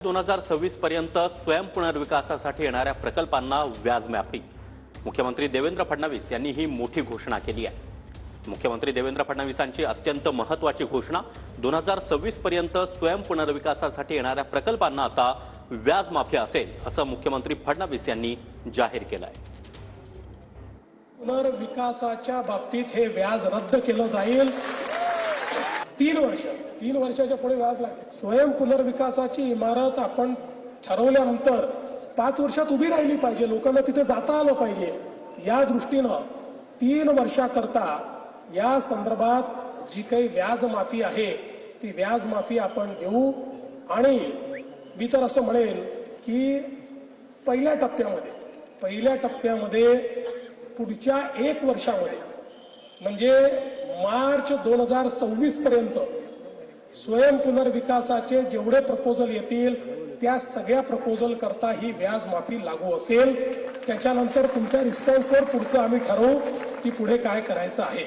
2026 पर्यंत स्वयंपुनर्विकासासाठी येणाऱ्या प्रकल्पांना व्याज माफी। मुख्यमंत्री देवेंद्र फडणवीस यांनी ही मोठी घोषणा केली आहे। मुख्यमंत्री देवेंद्र फडणवीसांची अत्यंत महत्त्वाची घोषणा 2026 पर्यंत स्वयंपुनर्विकासासाठी येणाऱ्या प्रकल्पांना आता व्याज माफी असेल असं मुख्यमंत्री फडणवीस यांनी जाहीर केलं आहे। पुनर्विकासाच्या बाबतीत हे व्याज रद्द केलं जाईल। 3 वर्षाच्या पुढे व्याज लागेल। स्वयं पुनर्विकासाची इमारत आपण ठरवल्यानंतर 5 वर्षात उभी राहिली पाहिजे, लोकांना तिथे जाता आलं पाहिजे। या दृष्टीनं 3 वर्षाकरता या संदर्भात जी काही व्याज माफी आहे ती व्याज माफी आपण देऊ। आणि मी तर असं म्हणेन की पहिल्या टप्प्यामध्ये पुढच्या 1 वर्षामध्ये म्हणजे मार्च 2026 पर्यंत स्वयं पुनर्विकासाचे जेवढे प्रपोजल येतील त्या सगळ्या प्रपोजल करता ही व्याज माफी लागू असेल। त्याच्यानंतर तुमच्या रिस्पॉन्सवर पुढचं आम्ही ठरवू की पुढे काय करायचं आहे।